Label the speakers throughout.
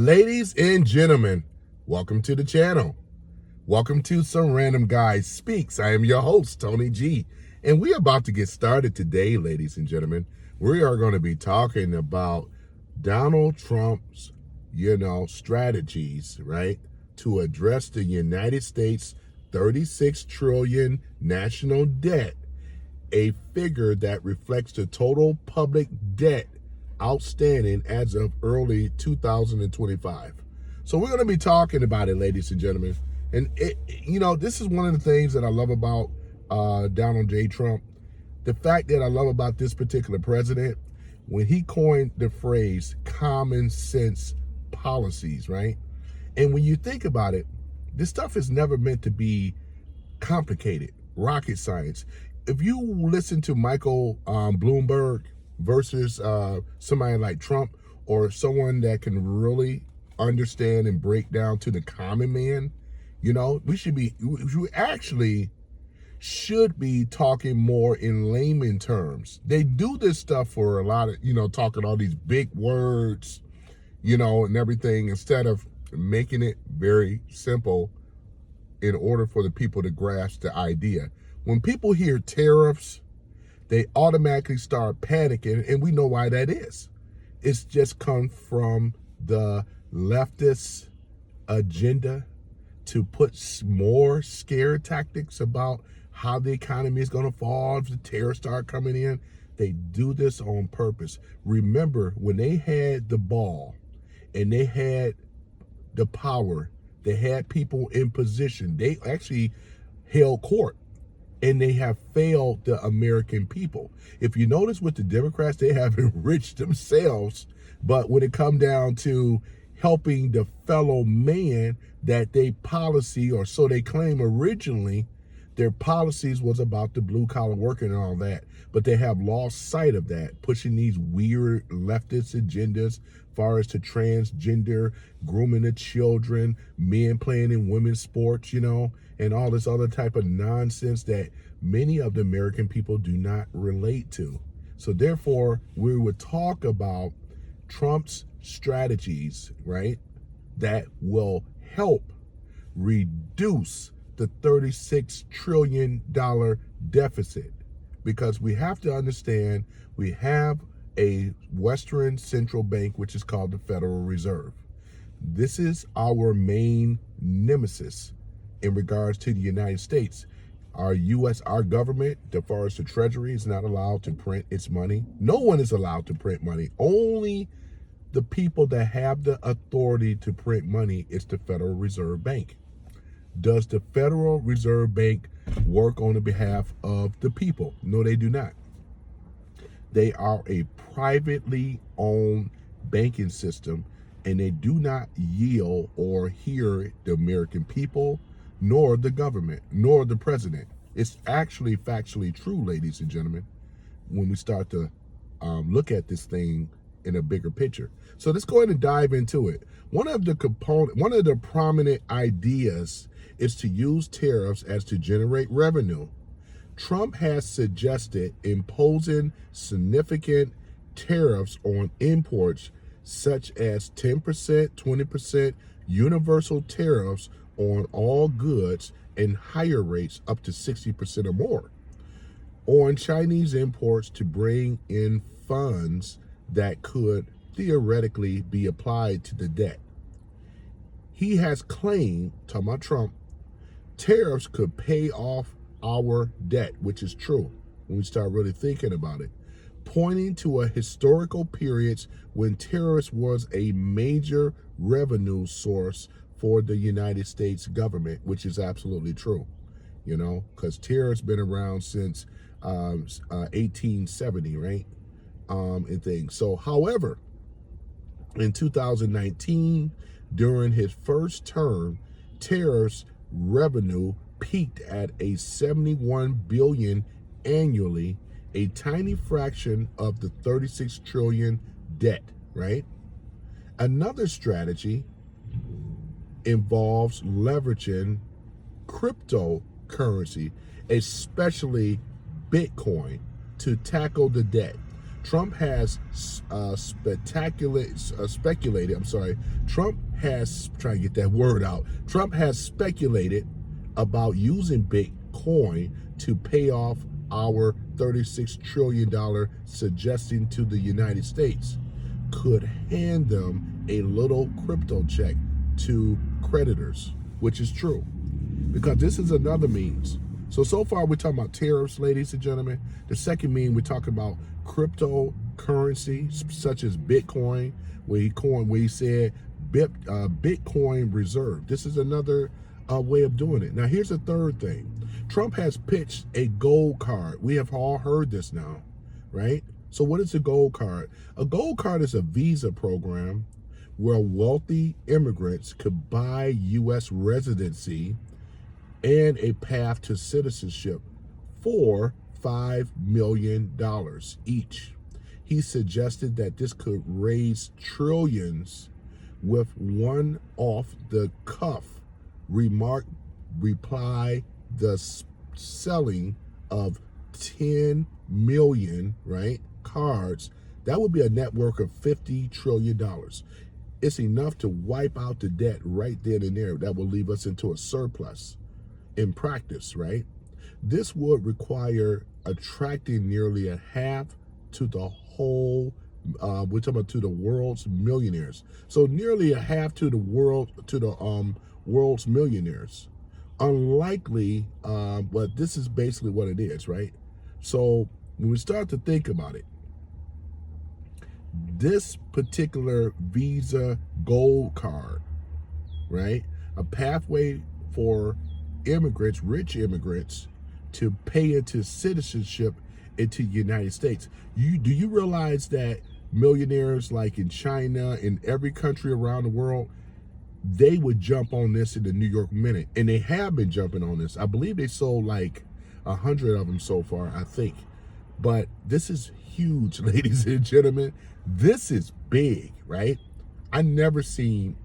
Speaker 1: Ladies and gentlemen, welcome to the channel. Welcome to Some Random Guy Speaks. I am your host, Tony G. And we're about to get started today, ladies and gentlemen. We are going to be talking about Donald Trump's, strategies, right, to address the United States 36 trillion national debt, a figure that reflects the total public debt outstanding as of early 2025. So we're going to be talking about it, ladies and gentlemen. And this is one of the things that I love about Donald J. Trump. The fact that I love about this particular president, when he coined the phrase common sense policies, right? And when you think about it, this stuff is never meant to be complicated, rocket science. If you listen to Michael Bloomberg versus somebody like Trump, or someone that can really understand and break down to the common man, we actually should be talking more in layman terms. They do this stuff for a lot of, talking all these big words, and everything, instead of making it very simple in order for the people to grasp the idea. When people hear tariffs, they automatically start panicking, and we know why that is. It's just come from the leftist agenda to put more scare tactics about how the economy is going to fall if the tariffs start coming in. They do this on purpose. Remember, when they had the ball and they had the power, they had people in position, they actually held court. And they have failed the American people. If you notice with the Democrats, they have enriched themselves. But when it comes down to helping the fellow man, that they policy, or so they claim originally, their policies was about the blue collar worker and all that. But they have lost sight of that, pushing these weird leftist agendas far as to transgender, grooming the children, men playing in women's sports, and all this other type of nonsense that many of the American people do not relate to. So therefore, we would talk about Trump's strategies, right, that will help reduce the $36 trillion deficit. Because we have to understand, we have a Western central bank, which is called the Federal Reserve. This is our main nemesis in regards to the United States. Our government, as far as the Treasury, is not allowed to print its money. No one is allowed to print money. Only the people that have the authority to print money is the Federal Reserve Bank. Does the Federal Reserve Bank work on the behalf of the people? No, they do not. They are a privately owned banking system, and they do not yield or hear the American people, nor the government, nor the president. It's actually factually true, ladies and gentlemen, when we start to look at this thing in a bigger picture. So let's go ahead and dive into it. One of the prominent ideas is to use tariffs as to generate revenue. Trump has suggested imposing significant tariffs on imports, such as 10%, 20% universal tariffs on all goods, and higher rates up to 60% or more on Chinese imports, to bring in funds that could theoretically be applied to the debt. He has claimed, talking about Trump, tariffs could pay off our debt, which is true when we start really thinking about it, pointing to a historical periods when tariffs was a major revenue source for the United States government, which is absolutely true, because tariffs been around since 1870, right? And things. So, however, in 2019, during his first term, tariffs revenue peaked at a 71 billion annually, a tiny fraction of the 36 trillion debt, right? Another strategy involves leveraging cryptocurrency, especially Bitcoin, to tackle the debt. Trump has speculated. I'm sorry. Trump has trying to get that word out. Trump has speculated about using Bitcoin to pay off our $36 trillion, suggesting to the United States could hand them a little crypto check to creditors, which is true, because this is another means. So far we're talking about tariffs, ladies and gentlemen. The second mean, we're talking about cryptocurrency such as Bitcoin, where he said Bitcoin reserve. This is another way of doing it. Now here's the third thing. Trump has pitched a gold card. We have all heard this now, right? So what is a gold card? A gold card is a visa program where wealthy immigrants could buy U.S. residency and a path to citizenship for $5 million each. He suggested that this could raise trillions with one off-the-cuff reply, the selling of 10 million, right, cards. That would be a network of $50 trillion. It's enough to wipe out the debt right then and there. That will leave us into a surplus in practice, right? This would require attracting nearly a half to the whole, we're talking about to the world's millionaires. So nearly a half to the world's millionaires. Unlikely, but this is basically what it is, right? So when we start to think about it, this particular Visa Gold Card, right? A pathway for immigrants, rich immigrants, to pay into citizenship into the United States. Do you realize that millionaires like in China, in every country around the world, they would jump on this in the New York Minute, and they have been jumping on this. I believe they sold like 100 of them so far, I think. But this is huge, ladies and gentlemen. This is big, right? I never seen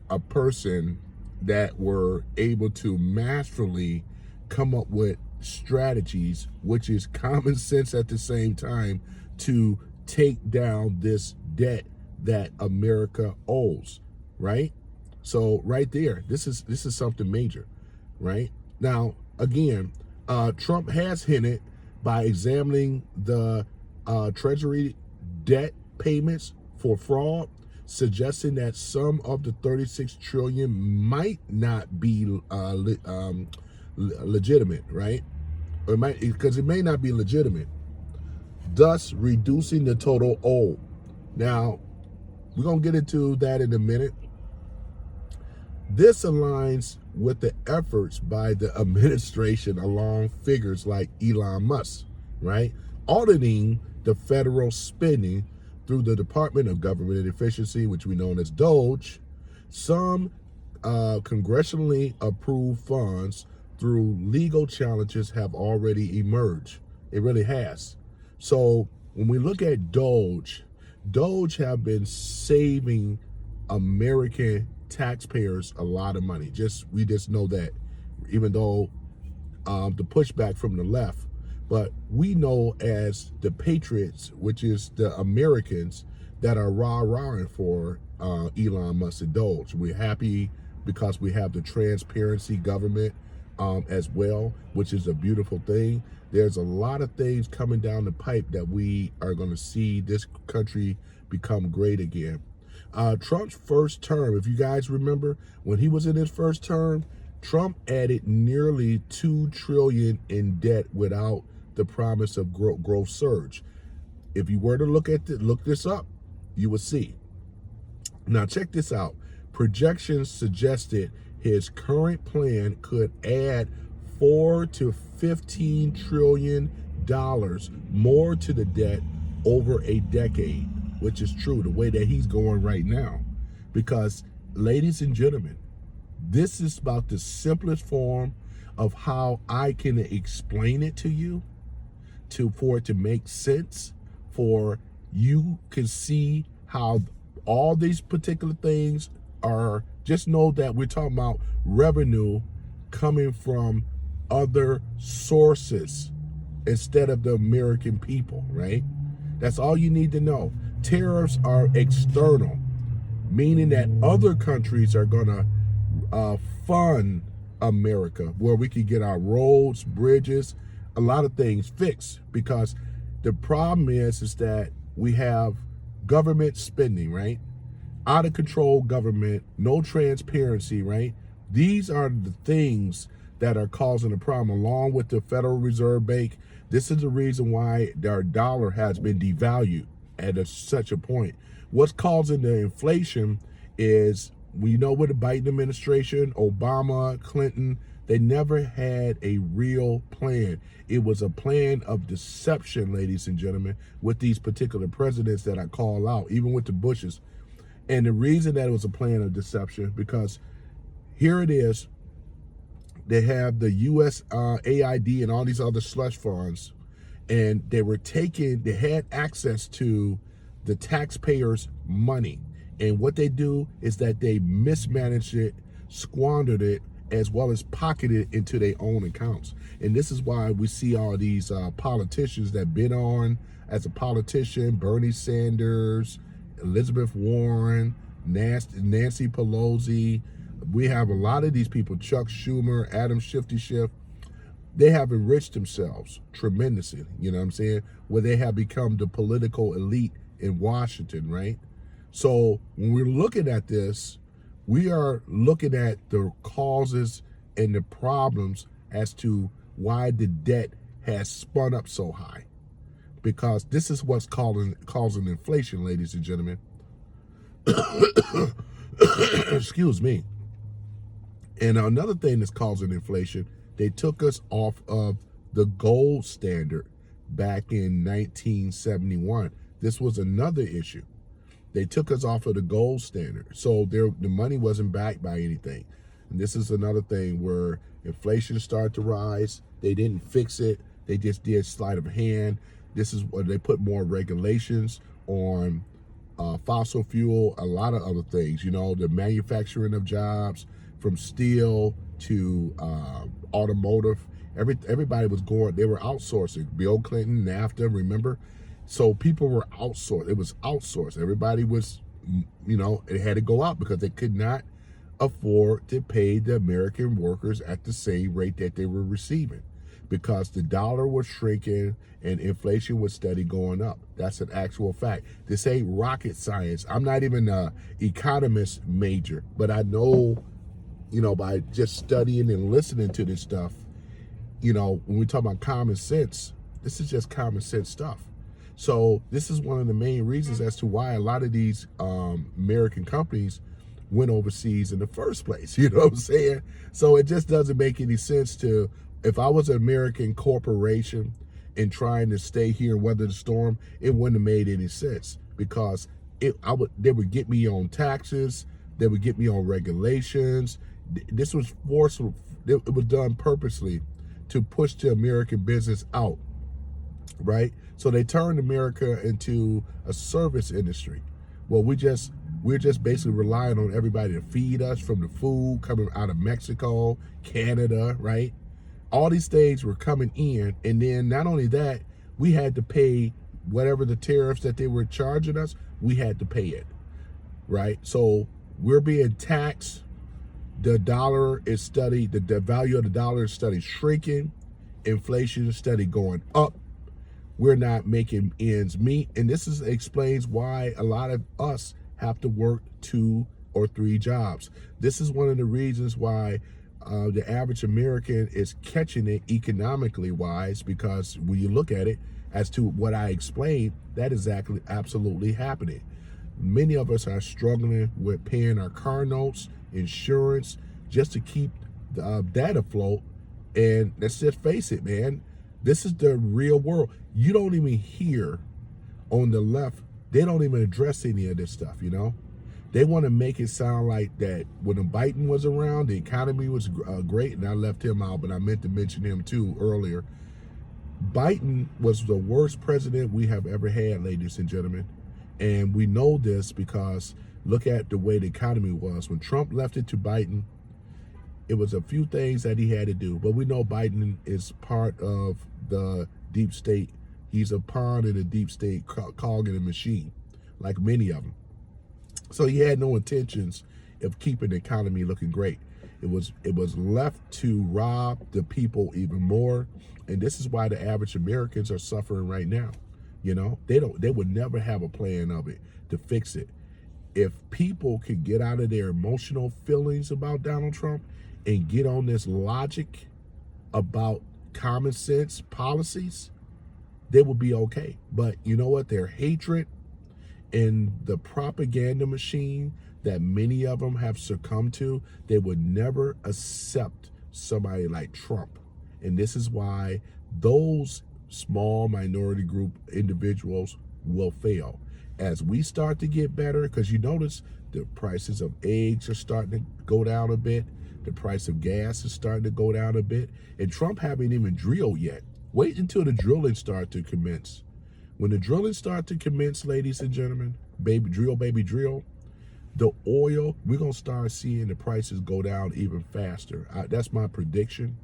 Speaker 1: a person that were able to masterfully come up with strategies, which is common sense at the same time, to take down this debt that America owes, right? So right there, this is something major, right? Now, again, Trump has hinted by examining the Treasury debt payments for fraud, suggesting that some of the 36 trillion might not be legitimate, right? Or because it may not be legitimate, thus reducing the total owed. Now, we're gonna get into that in a minute. This aligns with the efforts by the administration along figures like Elon Musk, right? Auditing the federal spending through the Department of Government Efficiency, which we know as DOGE. Some congressionally approved funds through legal challenges have already emerged. It really has. So when we look at DOGE have been saving American taxpayers a lot of money. We just know that, even though the pushback from the left, but we know as the patriots, which is the Americans that are rah-rahing for Elon Musk and DOGE. We're happy because we have the transparency government as well, which is a beautiful thing. There's a lot of things coming down the pipe that we are going to see this country become great again. Trump's first term, if you guys remember, when he was in his first term, Trump added nearly $2 trillion in debt without the promise of growth surge. If you were to look this up, you would see. Now check this out. Projections suggested his current plan could add $4 to $15 trillion more to the debt over a decade, which is true, the way that he's going right now. Because, ladies and gentlemen, this is about the simplest form of how I can explain it to you, for it to make sense, for you can see how all these particular things are. Just know that we're talking about revenue coming from other sources instead of the American people, right? That's all you need to know. Tariffs are external, meaning that other countries are going to fund America, where we can get our roads, bridges, a lot of things fixed. Because the problem is that we have government spending, right? Out of control government, no transparency, right? These are the things that are causing the problem, along with the Federal Reserve Bank. This is the reason why our dollar has been devalued at such a point. What's causing the inflation is, we know, with the Biden administration, Obama, Clinton, they never had a real plan. It was a plan of deception, ladies and gentlemen, with these particular presidents that I call out, even with the Bushes. And the reason that it was a plan of deception, because here it is, they have the US AID and all these other slush funds, and they had access to the taxpayers' money. And what they do is that they mismanaged it, squandered it, as well as pocketed it into their own accounts. And this is why we see all these politicians that been on as a politician: Bernie Sanders, Elizabeth Warren, Nancy Pelosi. We have a lot of these people, Chuck Schumer, Adam Schiff. They have enriched themselves tremendously, you know what I'm saying? Where they have become the political elite in Washington, right? So when we're looking at this, we are looking at the causes and the problems as to why the debt has spun up so high. Because this is what's causing inflation, ladies and gentlemen. Excuse me. And another thing that's causing inflation, they took us off of the gold standard back in 1971. This was another issue. They took us off of the gold standard. So the money wasn't backed by anything. And this is another thing where inflation started to rise. They didn't fix it. They just did sleight of hand. This is where they put more regulations on fossil fuel, a lot of other things, you know, the manufacturing of jobs, from steel to automotive. Everybody was going, they were outsourcing. Bill Clinton, NAFTA, remember? So people were outsourced. It was outsourced. Everybody was, you know, it had to go out because they could not afford to pay the American workers at the same rate that they were receiving, because the dollar was shrinking and inflation was steady going up. That's an actual fact. This ain't rocket science. I'm not even an economist major, but I know, you know, by just studying and listening to this stuff, you know, when we talk about common sense, this is just common sense stuff. So this is one of the main reasons as to why a lot of these American companies went overseas in the first place. You know what I'm saying? So it just doesn't make any sense to, if I was an American corporation and trying to stay here and weather the storm, it wouldn't have made any sense, because they would get me on taxes, they would get me on regulations. This was forceful. It was done purposely to push the American business out, right? So they turned America into a service industry. Well, we're just basically relying on everybody to feed us from the food coming out of Mexico, Canada, right? All these things were coming in, and then not only that, we had to pay whatever the tariffs that they were charging us, we had to pay it, right? So we're being taxed. The dollar is steady, the value of the dollar is steady shrinking. Inflation is steady going up. We're not making ends meet. And this explains why a lot of us have to work 2 or 3 jobs. This is one of the reasons why the average American is catching it economically wise, because when you look at it as to what I explained, that is absolutely happening. Many of us are struggling with paying our car notes, insurance, just to keep that afloat. And let's just face it, man, this is the real world. You don't even hear on the left, they don't even address any of this stuff, you know? They want to make it sound like that when Biden was around, the economy was great, and I left him out, but I meant to mention him too earlier. Biden was the worst president we have ever had, ladies and gentlemen. And we know this because look at the way the economy was. When Trump left it to Biden, it was a few things that he had to do. But we know Biden is part of the deep state He's a pawn in a deep state cog in a machine, like many of them. So he had no intentions of keeping the economy looking great. It was left to rob the people even more, and this is why the average Americans are suffering right now. They would never have a plan of it to fix it. If people could get out of their emotional feelings about Donald Trump and get on this logic about common sense policies, they would be okay. But you know what? Their hatred and the propaganda machine that many of them have succumbed to, they would never accept somebody like Trump. And this is why those small minority group individuals will fail. As we start to get better, because you notice the prices of eggs are starting to go down a bit, the price of gas is starting to go down a bit, and Trump haven't even drilled yet. Wait until the drilling start to commence. When the drilling start to commence, ladies and gentlemen, baby drill, the oil, we're going to start seeing the prices go down even faster. That's my prediction,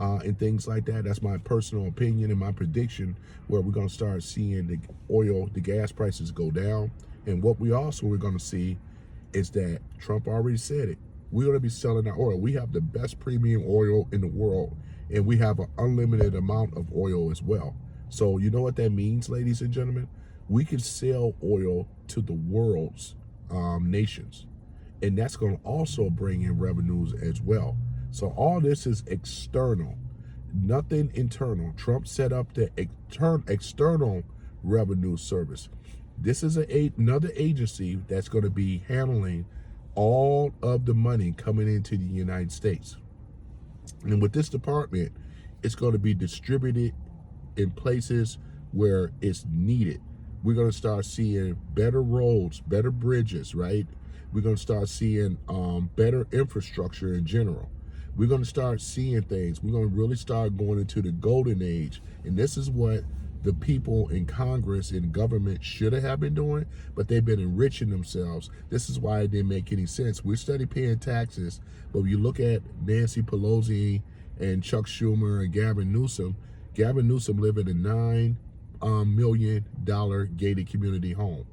Speaker 1: and things like that. That's my personal opinion and my prediction, where we're going to start seeing the gas prices go down. And what we're going to see is that Trump already said it. We're going to be selling our oil. We have the best premium oil in the world, and we have an unlimited amount of oil as well. So you know what that means, ladies and gentlemen? We can sell oil to the world's nations, and that's going to also bring in revenues as well. So all this is external, nothing internal. Trump set up the external revenue service. This is another agency that's going to be handling all of the money coming into the United States. And with this department, it's going to be distributed in places where it's needed. We're going to start seeing better roads, better bridges, right? We're going to start seeing better infrastructure in general. We're going to start seeing things. We're going to really start going into the golden age. And this is what the people in Congress and government should have been doing, but they've been enriching themselves. This is why it didn't make any sense. We're steady paying taxes, but when you look at Nancy Pelosi and Chuck Schumer and Gavin Newsom live in a $9 million gated community home.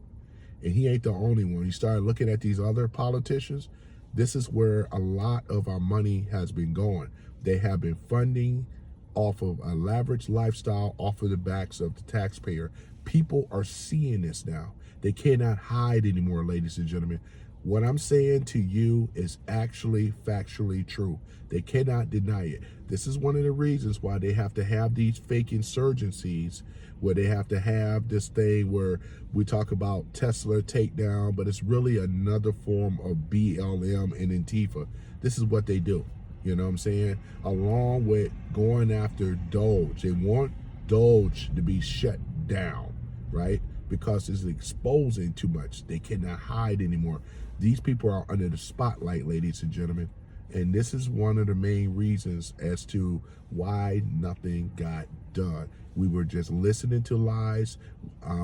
Speaker 1: And he ain't the only one. You start looking at these other politicians, this is where a lot of our money has been going. They have been funding off of a lavish lifestyle, off of the backs of the taxpayer. People are seeing this now. They cannot hide anymore, ladies and gentlemen. What I'm saying to you is actually factually true. They cannot deny it. This is one of the reasons why they have to have these fake insurgencies, where they have to have this thing where we talk about Tesla takedown, but it's really another form of BLM and Antifa. This is what they do. You know what I'm saying? Along with going after Doge. They want Doge to be shut down, right? Because it's exposing too much. They cannot hide anymore. These people are under the spotlight, ladies and gentlemen. And this is one of the main reasons as to why nothing got done. We were just listening to lies.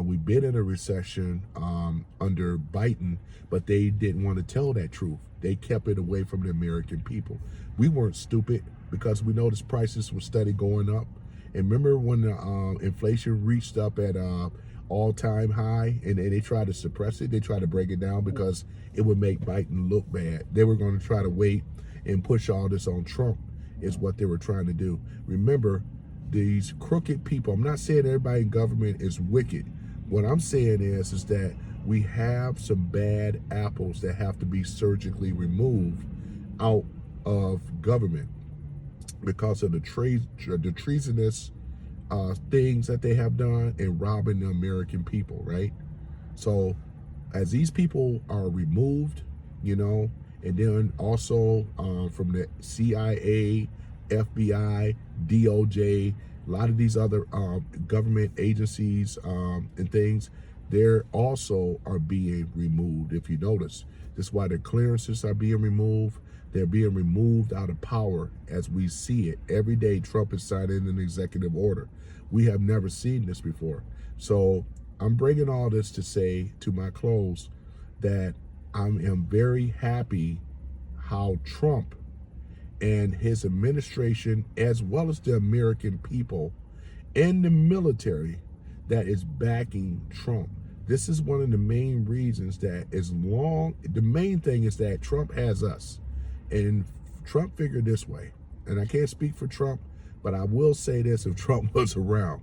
Speaker 1: We've been in a recession under Biden, but they didn't want to tell that truth. They kept it away from the American people. We weren't stupid, because we noticed prices were steady going up. And remember when the inflation reached up at all-time high, and they tried to suppress it? They tried to break it down because it would make Biden look bad. They were going to try to wait and push all this on Trump, is what they were trying to do. Remember, these crooked people, I'm not saying everybody in government is wicked. What I'm saying is that we have some bad apples that have to be surgically removed out of government because of the treasonous things that they have done and robbing the American people, right? So as these people are removed, and then also from the CIA, FBI, DOJ, a lot of these other government agencies and things, they're also are being removed. If you notice, this is why the clearances are being removed. They're being removed out of power as we see it. Every day, Trump is signing an executive order. We have never seen this before. So I'm bringing all this to say, to my close, that I am very happy how Trump and his administration, as well as the American people and the military, that is backing Trump. This is one of the main reasons that the main thing is that Trump has us. And Trump figured this way, and I can't speak for Trump, but I will say this: if Trump was around,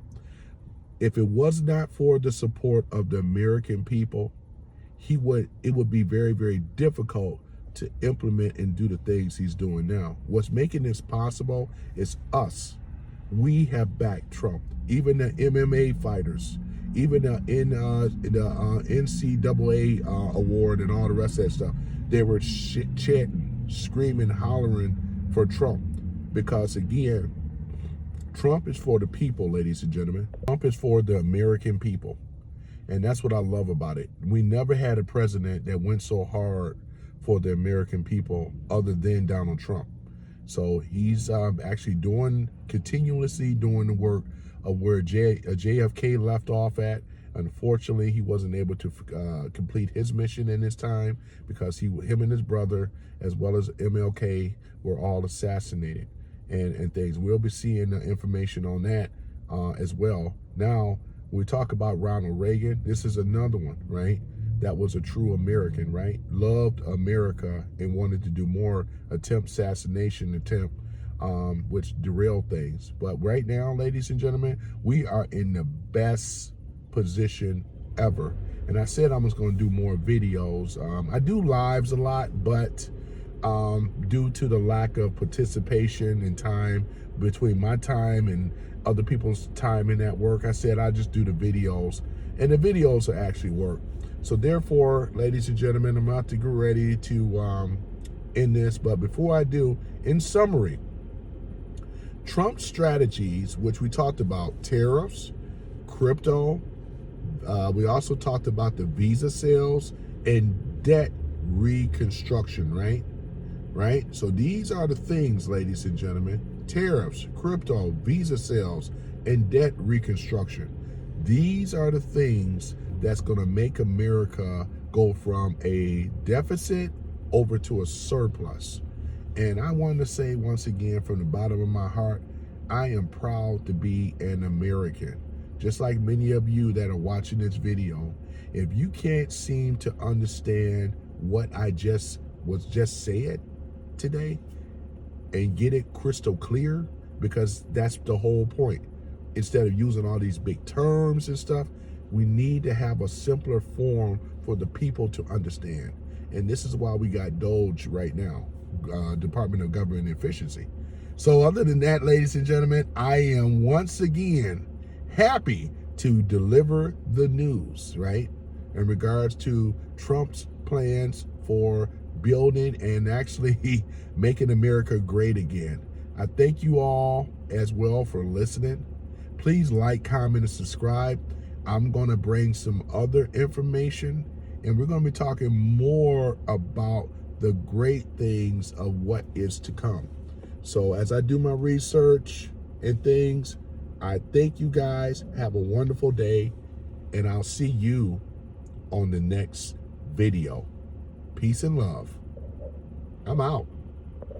Speaker 1: if it was not for the support of the American people, it would be very, very difficult to implement and do the things he's doing now. What's making this possible is us. We have backed Trump. Even the MMA fighters, even the NCAA award and all the rest of that stuff, they were chanting, screaming, hollering for Trump. Because again, Trump is for the people, ladies and gentlemen. Trump is for the American people. And that's what I love about it. We never had a president that went so hard for the American people other than Donald Trump. So he's actually continuously doing the work of where JFK left off at. Unfortunately, he wasn't able to complete his mission in his time because him and his brother, as well as MLK, were all assassinated and things. We'll be seeing information on that as well. Now, we talk about Ronald Reagan. This is another one, right? That was a true American, right? Loved America and wanted to do more assassination attempt, which derailed things. But right now, ladies and gentlemen, we are in the best position ever. And I said I was going to do more videos. I do lives a lot, but due to the lack of participation and time between my time and other people's time in that work, I said I just do the videos, and the videos will actually work. So therefore, ladies and gentlemen, I'm about to get ready to end this. But before I do, in summary, Trump's strategies, which we talked about, tariffs, crypto, we also talked about the visa sales and debt reconstruction, right? So these are the things, ladies and gentlemen: tariffs, crypto, visa sales, and debt reconstruction. These are the things that's going to make America go from a deficit over to a surplus. And I want to say once again, from the bottom of my heart, I am proud to be an American. Just like many of you that are watching this video, if you can't seem to understand what I just said today and get it crystal clear, because that's the whole point. Instead of using all these big terms and stuff, we need to have a simpler form for the people to understand. And this is why we got DOGE right now, Department of Government Efficiency. So other than that, ladies and gentlemen, I am once again happy to deliver the news, right, in regards to Trump's plans for building and actually making America great again. I thank you all as well for listening. Please like, comment, and subscribe. I'm going to bring some other information, and we're going to be talking more about the great things of what is to come. So as I do my research and things, I thank you guys. Have a wonderful day, and I'll see you on the next video. Peace and love. I'm out.